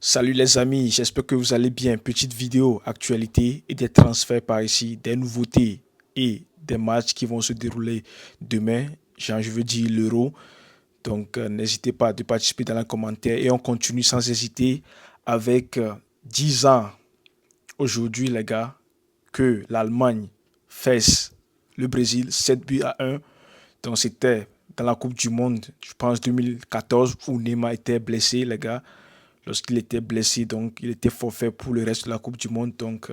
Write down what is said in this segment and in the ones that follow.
Salut les amis, j'espère que vous allez bien. Petite vidéo actualité et des transferts par ici, des nouveautés et des matchs qui vont se dérouler demain. Genre, je veux dire l'Euro. Donc, n'hésitez pas de participer dans les commentaires et on continue sans hésiter avec 10 ans aujourd'hui, les gars, que l'Allemagne fesse le Brésil 7 buts à 1. Donc, c'était dans la Coupe du Monde, je pense 2014, où Neymar était blessé, les gars. Lorsqu'il était blessé, donc il était forfait pour le reste de la Coupe du Monde. Donc,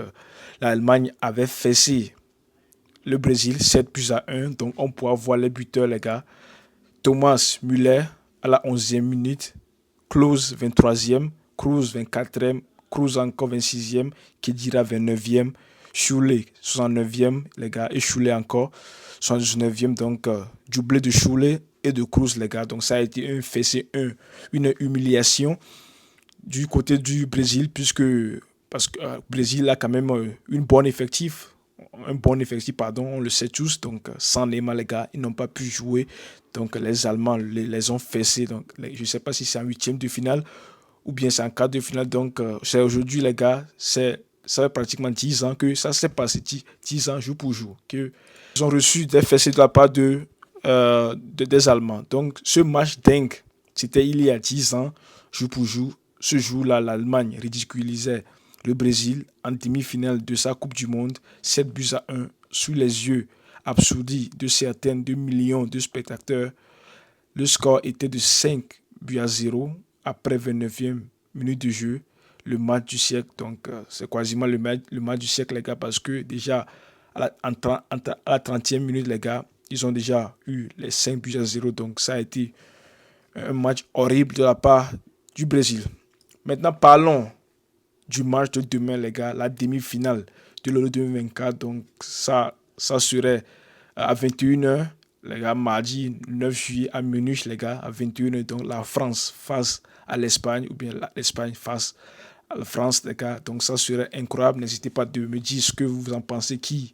l'Allemagne avait fessé le Brésil 7 buts à 1. Donc, on pourra voir les buteurs, les gars. Thomas Müller à la 11e minute, Klose 23e, Kroos 24e, Kroos encore 26e, Kedira 29e, Choulé 69e, les gars, et Choulé encore 79e. Donc, doublé de Choulé et de Kroos, les gars. Donc, ça a été un fessé, une humiliation du côté du Brésil, puisque parce que Brésil a quand même un bon effectif, pardon, on le sait tous. Donc, sans Neymar, les gars, ils n'ont pas pu jouer. Donc, les Allemands les ont fessés. Donc, je ne sais pas si c'est en huitième de finale ou bien c'est en quart de finale. Donc, c'est aujourd'hui, les gars, ça fait pratiquement 10 ans que ça s'est passé, 10 ans jour pour jour, qu'ils ont reçu des fessées de la part des Allemands. Donc, ce match dingue, c'était il y a 10 ans, jour pour jour. Ce jour-là, l'Allemagne ridiculisait le Brésil en demi-finale de sa Coupe du Monde, 7 buts à 1, sous les yeux absourdis de certaines 2 millions de spectateurs. Le score était de 5 buts à 0 après 29e minute de jeu. Le match du siècle, donc c'est quasiment le match du siècle, les gars, parce que déjà à la 30e minute, les gars, ils ont déjà eu les 5 buts à 0. Donc ça a été un match horrible de la part du Brésil. Maintenant, parlons du match de demain, les gars, la demi-finale de l'Euro 2024. Donc, ça serait à 21h, les gars, mardi 9 juillet à Munich, les gars, à 21h. Donc, la France face à l'Espagne, ou bien l'Espagne face à la France, les gars. Donc, ça serait incroyable. N'hésitez pas de me dire ce que vous en pensez, qui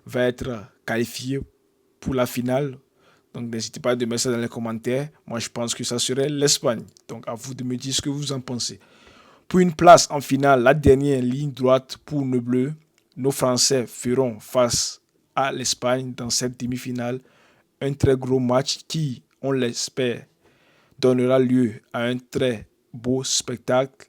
va être qualifié pour la finale. Donc, n'hésitez pas de mettre ça dans les commentaires. Moi, je pense que ça serait l'Espagne. Donc, à vous de me dire ce que vous en pensez. Pour une place en finale, la dernière ligne droite pour nos Bleus, nos Français feront face à l'Espagne dans cette demi-finale. Un très gros match qui, on l'espère, donnera lieu à un très beau spectacle.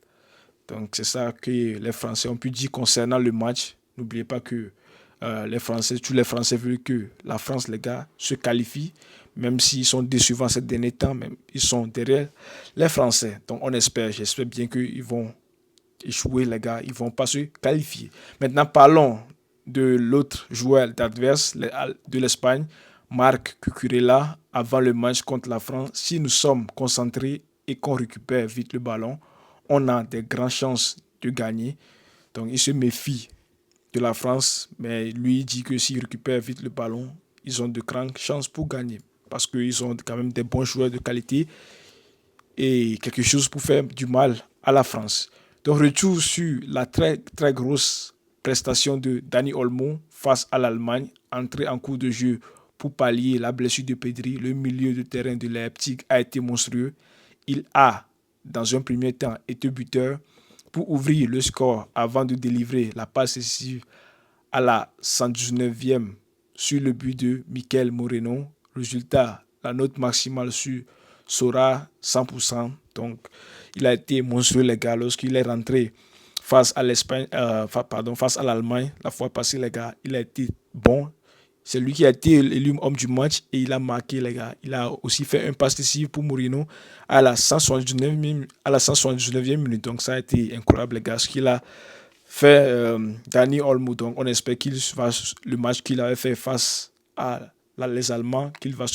Donc c'est ça que les Français ont pu dire concernant le match. N'oubliez pas que tous les Français veulent que la France, les gars, se qualifie, même s'ils sont décevants ces derniers temps, même ils sont derrière les Français. Donc on espère, j'espère bien qu'ils vont échouer, les gars, ils vont pas se qualifier. Maintenant, parlons de l'autre joueur adverse de l'Espagne, Marc Cucurella, avant le match contre la France. Si nous sommes concentrés et qu'on récupère vite le ballon, on a des grandes chances de gagner. Donc, il se méfie de la France, mais lui il dit que s'il récupère vite le ballon, ils ont de grandes chances pour gagner. Parce qu'ils ont quand même des bons joueurs de qualité et quelque chose pour faire du mal à la France. Donc, retour sur la très, très grosse prestation de Dani Olmo face à l'Allemagne, entrée en cours de jeu pour pallier la blessure de Pedri. Le milieu de terrain de Leipzig a été monstrueux. Il a, dans un premier temps, été buteur pour ouvrir le score avant de délivrer la passe décisive à la 119e sur le but de Mikel Moreno. Résultat, la note maximale sur Sora 100%. Donc, il a été monstrueux, les gars, lorsqu'il est rentré face à l'Espagne, face à l'Allemagne, la fois passée, les gars, il a été bon. C'est lui qui a été élu homme du match et il a marqué, les gars. Il a aussi fait un passe décisif pour Moreno à la 179e minute. Donc, ça a été incroyable, les gars, ce qu'il a fait Dani Olmo. Donc, on espère qu'il va le match qu'il avait fait face à les Allemands, qu'il va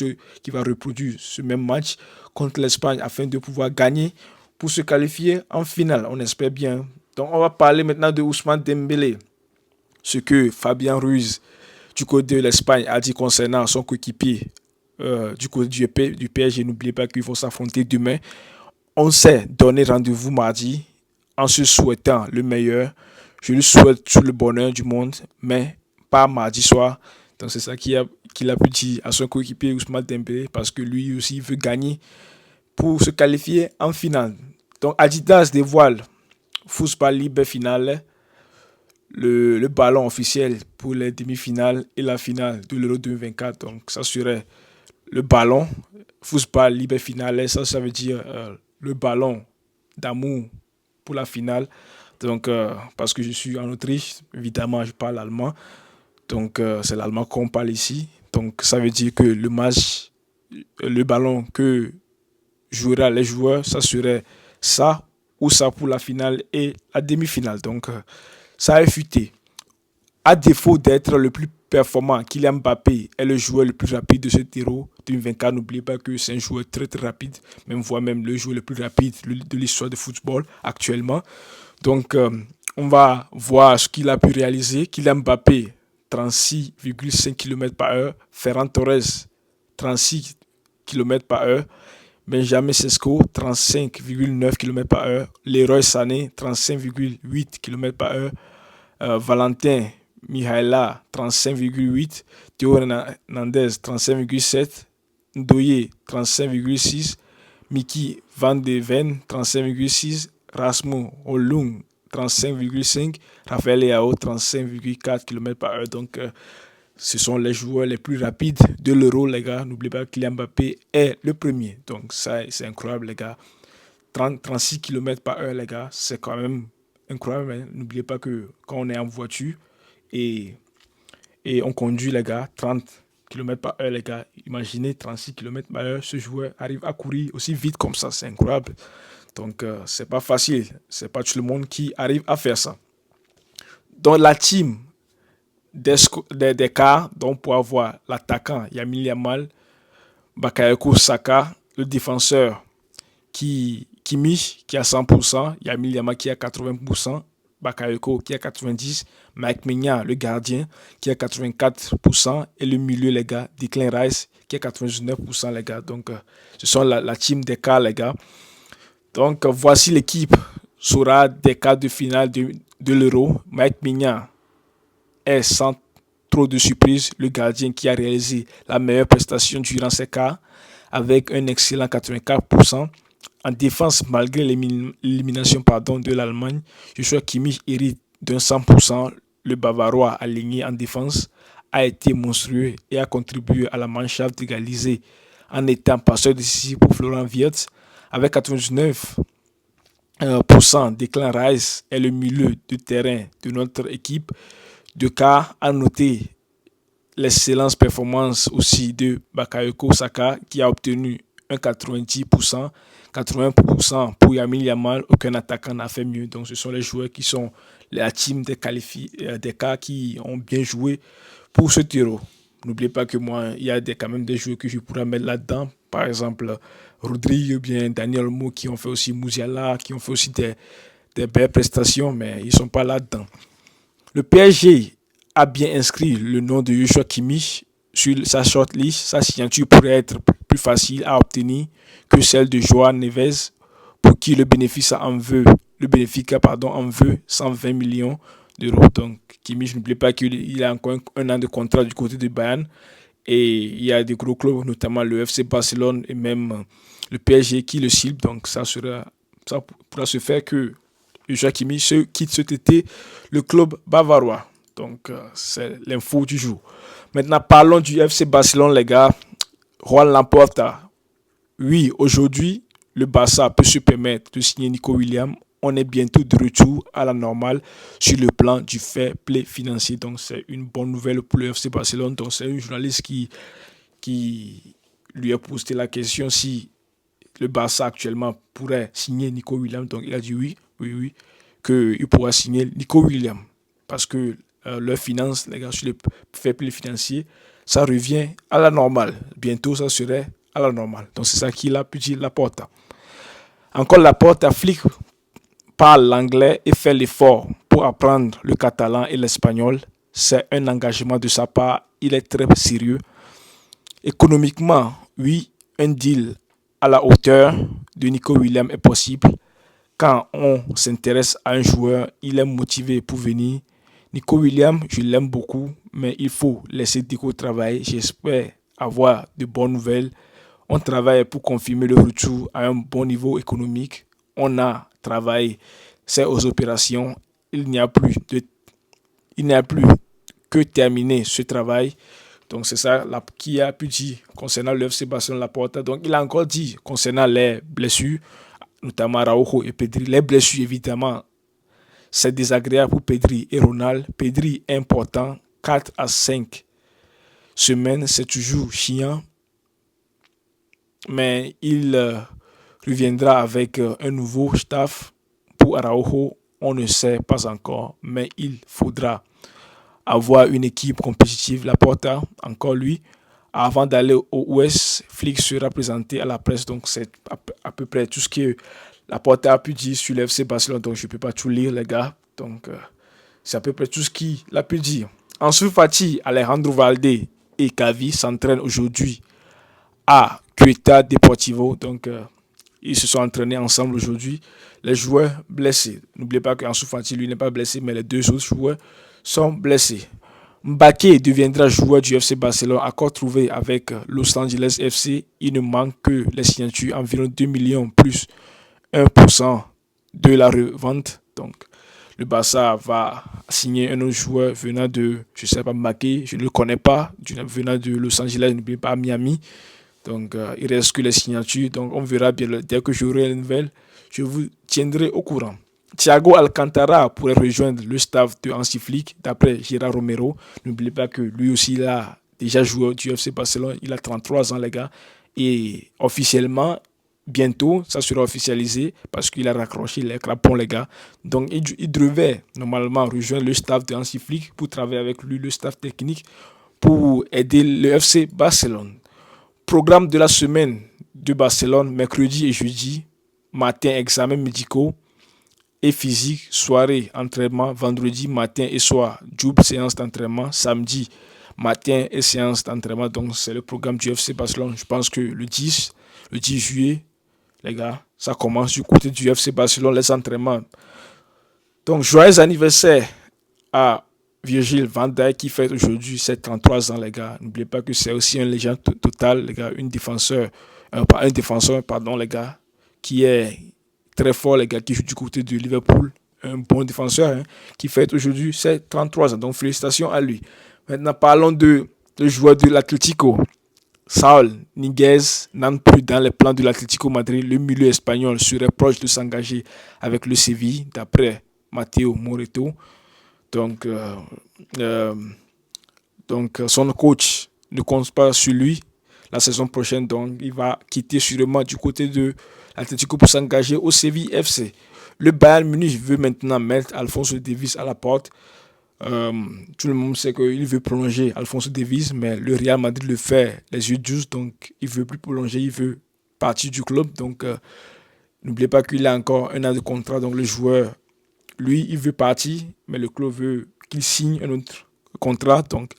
reproduire ce même match contre l'Espagne afin de pouvoir gagner pour se qualifier en finale. On espère bien. Donc, on va parler maintenant de Ousmane Dembélé. Ce que Fabien Ruiz, du côté de l'Espagne, a dit concernant son coéquipier du côté du PSG. N'oubliez pas qu'ils vont s'affronter demain. On s'est donné rendez-vous mardi en se souhaitant le meilleur. Je lui souhaite tout le bonheur du monde, mais pas mardi soir. Donc c'est ça qu'il a pu dire à son coéquipier Ousmane Dembélé parce que lui aussi veut gagner pour se qualifier en finale. Donc Adidas dévoile Football Libre finale, le ballon officiel pour les demi-finales et la finale de l'Euro 2024. Donc, ça serait le ballon, Football Libre finale, ça veut dire le ballon d'amour pour la finale. Donc, parce que je suis en Autriche, évidemment, je parle allemand. Donc, c'est l'allemand qu'on parle ici. Donc, ça veut dire que le match, le ballon que jouera les joueurs, ça serait ça ou ça pour la finale et la demi-finale. Donc, ça a fuité. À défaut d'être le plus performant, Kylian Mbappé est le joueur le plus rapide de ce Euro 2024. N'oubliez pas que c'est un joueur très très rapide, même voire même le joueur le plus rapide de l'histoire du football actuellement. Donc, on va voir ce qu'il a pu réaliser. Kylian Mbappé, 36,5 km par heure. Ferran Torres, 36 km par heure. Benjamin Sesko, 35,9 km par heure. Leroy Sané, 35,8 km par heure. Valentin Mihaela, 35,8. Théo Hernandez, 35,7. Ndoye, 35,6. Mickey Van de Ven, 35,6. Rasmus Holung, 35,5. Raphaël Leao, 35,4 km par heure. Donc, ce sont les joueurs les plus rapides de l'Euro, les gars. N'oubliez pas que Kylian Mbappé est le premier. Donc, ça, c'est incroyable, les gars. 36 km par heure, les gars, c'est quand même incroyable. Hein. N'oubliez pas que quand on est en voiture et, et on conduit, les gars, 30 km par heure, les gars, imaginez 36 km par heure, ce joueur arrive à courir aussi vite comme ça. C'est incroyable. Donc, c'est pas facile. C'est pas tout le monde qui arrive à faire ça. Dans la team des cas, donc pour avoir l'attaquant Lamine Yamal, Bakayoko Saka, le défenseur Kimmich qui a 100%, Lamine Yamal qui a 80%, Bakayoko qui a 90%, Mike Maignan, le gardien, qui a 84%, et le milieu, les gars, Declan Rice, qui a 99%, les gars. Donc, ce sont la team des cas, les gars. Donc, voici l'équipe sera des quarts de finale de l'Euro. Mike Maignan est sans trop de surprise le gardien qui a réalisé la meilleure prestation durant ces quarts avec un excellent 84%. En défense, malgré l'élimination de l'Allemagne, Joshua Kimmich hérite d'un 100%. Le Bavarois aligné en défense a été monstrueux et a contribué à la Mannschaft d'égaliser en étant passeur décisif pour Florian Wirtz. Avec 99%, Declan Rice est le milieu de terrain de notre équipe. De cas à noter l'excellente performance aussi de Bakayoko Saka qui a obtenu un 90%, 80% pour Lamine Yamal. Aucun attaquant n'a fait mieux. Donc ce sont les joueurs qui sont la team des cas qui ont bien joué pour ce Euro. N'oubliez pas que moi, il y a quand même des joueurs que je pourrais mettre là-dedans. Par exemple, Rodri ou bien Daniel Olmo qui ont fait aussi Musiala, qui ont fait aussi des belles prestations, mais ils ne sont pas là-dedans. Le PSG a bien inscrit le nom de Joshua Kimmich sur sa shortlist. Sa signature pourrait être plus facile à obtenir que celle de Joao Neves, pour qui le Benfica en veut 120 millions d'euros. Donc, Kimmich, n'oubliez pas qu'il a encore un an de contrat du côté de Bayern. Et il y a des gros clubs, notamment le FC Barcelone et même le PSG qui le cible. Donc, ça pourra se faire que Joshua Kimmich quitte cet été le club bavarois. Donc, c'est l'info du jour. Maintenant, parlons du FC Barcelone, les gars. Juan Laporta. Oui, aujourd'hui, le Barça peut se permettre de signer Nico Williams. On est bientôt de retour à la normale sur le plan du fair play financier. Donc, c'est une bonne nouvelle pour le FC Barcelone. Donc, c'est un journaliste qui lui a posé la question si le Barça actuellement pourrait signer Nico Williams. Donc, il a dit oui, qu'il pourra signer Nico Williams. Parce que leurs finances, les gars, sur le fair play financier, ça revient à la normale. Bientôt, ça serait à la normale. Donc, c'est ça qu'il a pu dire Laporta. Encore Laporta applique parle l'anglais et fait l'effort pour apprendre le catalan et l'espagnol. C'est un engagement de sa part. Il est très sérieux. Économiquement, oui, un deal à la hauteur de Nico Williams est possible. Quand on s'intéresse à un joueur, il est motivé pour venir. Nico Williams, je l'aime beaucoup, mais il faut laisser Nico travailler. J'espère avoir de bonnes nouvelles. On travaille pour confirmer le retour à un bon niveau économique. On a travaillé c'est aux opérations. Il n'y a plus de, il n'y a plus que terminer ce travail. Donc c'est ça qui a pu dire concernant le FC Barcelone Laporta. Donc il a encore dit concernant les blessures, notamment Araujo et Pedri. Les blessures, évidemment, c'est désagréable pour Pedri et Ronald. Pedri est important, 4 à 5 semaines, c'est toujours chiant, mais il reviendra avec un nouveau staff. Pour Araujo, on ne sait pas encore, mais il faudra avoir une équipe compétitive. Laporta, encore lui, avant d'aller au Ouest, Flick sera présenté à la presse. Donc c'est à peu près tout ce que Laporta a pu dire sur l'FC Barcelone. Donc je ne peux pas tout lire, les gars. Donc c'est à peu près tout ce qu'il a pu dire. Ensuite, Fati, Alejandro Valde et Gavi s'entraînent aujourd'hui à Ciutat Deportivo. Donc ils se sont entraînés ensemble aujourd'hui. Les joueurs blessés. N'oubliez pas qu'Ansu Fati, lui, n'est pas blessé, mais les deux autres joueurs sont blessés. Mbaké deviendra joueur du FC Barcelone, accord trouvé avec Los Angeles FC. Il ne manque que les signatures, environ 2 millions plus 1% de la revente. Donc, le Barça va signer un autre joueur venant de, je ne sais pas, Mbaké, je ne le connais pas, venant de Los Angeles, n'oubliez pas Miami. Donc, il reste que les signatures. Donc, on verra bien. Dès que j'aurai une nouvelle, je vous tiendrai au courant. Thiago Alcantara pourrait rejoindre le staff de Hansi Flick, d'après Gérard Romero. N'oubliez pas que lui aussi, il a déjà joué du FC Barcelone. Il a 33 ans, les gars. Et officiellement, bientôt, ça sera officialisé parce qu'il a raccroché les crampons, les gars. Donc, il devait normalement rejoindre le staff de Hansi Flick pour travailler avec lui, le staff technique, pour aider le FC Barcelone. Programme de la semaine de Barcelone, mercredi et jeudi, matin, examens médicaux et physique, soirée, entraînement, vendredi, matin et soir, double séance d'entraînement, samedi, matin et séance d'entraînement. Donc, c'est le programme du FC Barcelone. Je pense que le 10 juillet, les gars, ça commence du côté du FC Barcelone, les entraînements. Donc, joyeux anniversaire à Virgil van Dijk qui fait aujourd'hui ses 33 ans, les gars. N'oubliez pas que c'est aussi un légende total, les gars, un défenseur, pardon, les gars, qui est très fort, les gars, qui joue du côté de Liverpool. Un bon défenseur hein, qui fait aujourd'hui ses 33 ans. Donc, félicitations à lui. Maintenant, parlons de joueur de l'Atlético. Saul Niguez n'entre plus dans les plans de l'Atlético Madrid. Le milieu espagnol serait proche de s'engager avec le Séville, d'après Matteo Moreto. Donc, son coach ne compte pas sur lui la saison prochaine. Donc, il va quitter sûrement du côté de l'Atlético pour s'engager au Séville FC. Le Bayern Munich veut maintenant mettre Alphonso Davies à la porte. Tout le monde sait qu'il veut prolonger Alphonso Davies, mais le Real Madrid le fait les yeux douces. Donc, il ne veut plus prolonger, il veut partir du club. Donc, n'oubliez pas qu'il a encore un an de contrat. Donc, le joueur, lui, il veut partir, mais le club veut qu'il signe un autre contrat. Donc,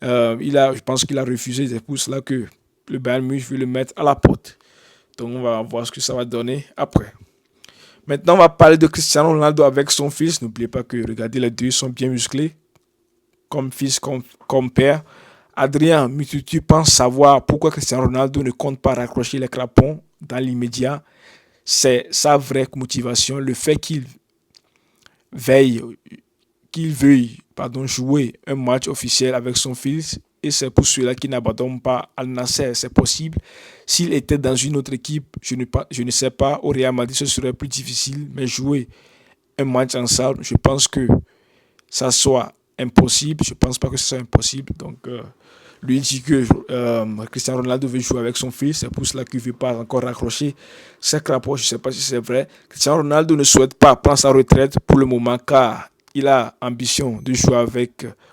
je pense qu'il a refusé. C'est pour cela que le Bayern Munich veut le mettre à la porte. Donc, on va voir ce que ça va donner après. Maintenant, on va parler de Cristiano Ronaldo avec son fils. N'oubliez pas que, regardez, les deux sont bien musclés, comme fils, comme père. Adrien, tu penses savoir pourquoi Cristiano Ronaldo ne compte pas raccrocher les crampons dans l'immédiat. C'est sa vraie motivation, le fait qu'il veuille jouer un match officiel avec son fils, et c'est pour cela qu'il n'abandonne pas Al Nassr. C'est possible. S'il était dans une autre équipe, je ne sais pas, au Real Madrid, ce serait plus difficile, mais jouer un match ensemble, je pense que ça soit impossible. Je ne pense pas que ce soit impossible. Donc, lui dit que Cristiano Ronaldo veut jouer avec son fils, c'est pour cela qu'il ne veut pas encore raccrocher ses crampons. Je ne sais pas si c'est vrai. Cristiano Ronaldo ne souhaite pas prendre sa retraite pour le moment car il a ambition de jouer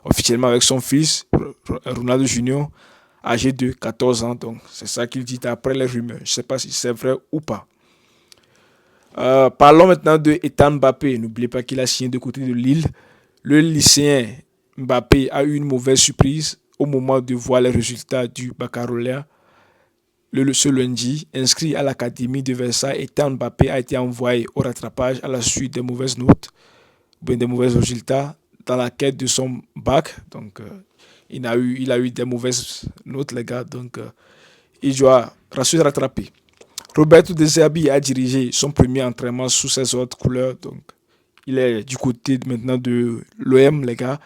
officiellement avec son fils, Ronaldo Junior, âgé de 14 ans. Donc, c'est ça qu'il dit après les rumeurs. Je ne sais pas si c'est vrai ou pas. Parlons maintenant de Ethan Mbappé. N'oubliez pas qu'il a signé de côté de Lille. Le lycéen Mbappé a eu une mauvaise surprise au moment de voir les résultats du baccalauréat. Ce lundi, inscrit à l'Académie de Versailles, Ethan Mbappé a été envoyé au rattrapage à la suite des mauvaises notes, des mauvais résultats dans la quête de son bac. Donc, il a eu des mauvaises notes, les gars. Donc, il doit se rattraper. Roberto De Zerbi a dirigé son premier entraînement sous ses autres couleurs. Donc, il est du côté maintenant de l'OM, les gars.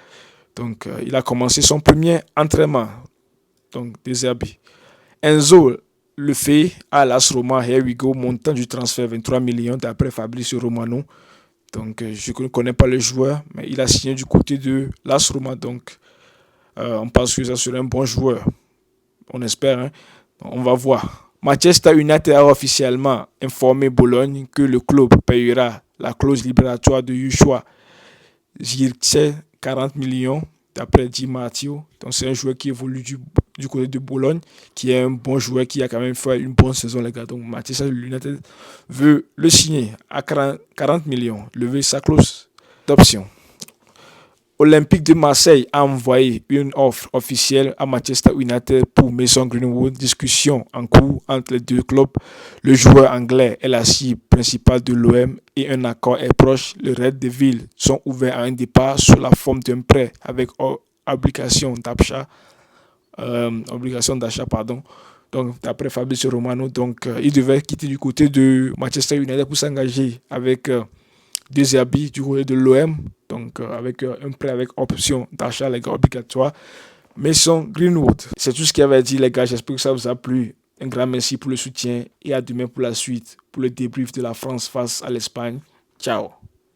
Donc, il a commencé son premier entraînement. Donc, des Herbies. Enzo le fait à l'AS Roma, here we go, montant du transfert 23 millions d'après Fabrizio Romano. Donc, je ne connais pas le joueur, mais il a signé du côté de l'AS Roma. Donc, on pense que ça serait un bon joueur. On espère, hein. On va voir. Manchester United a officiellement informé Bologne que le club payera la clause libératoire de Joshua Zirkzee 40 millions d'après Di Matteo. Donc c'est un joueur qui évolue du côté de Bologne, qui est un bon joueur qui a quand même fait une bonne saison, les gars. Donc Manchester United veut le signer à 40 millions, lever sa clause d'option. Olympique de Marseille a envoyé une offre officielle à Manchester United pour Mason Greenwood. Discussion en cours entre les deux clubs. Le joueur anglais est la cible principale de l'OM et un accord est proche. Les Red Devils sont ouverts à un départ sous la forme d'un prêt avec obligation d'achat. Pardon. Donc, d'après Fabrizio Romano, il devait quitter du côté de Manchester United pour s'engager avec des habits du côté de l'OM, donc avec un prêt avec option d'achat, les gars, obligatoire. Mason Greenwood. C'est tout ce qu'il avait dit, les gars. J'espère que ça vous a plu. Un grand merci pour le soutien et à demain pour la suite, pour le débrief de la France face à l'Espagne. Ciao.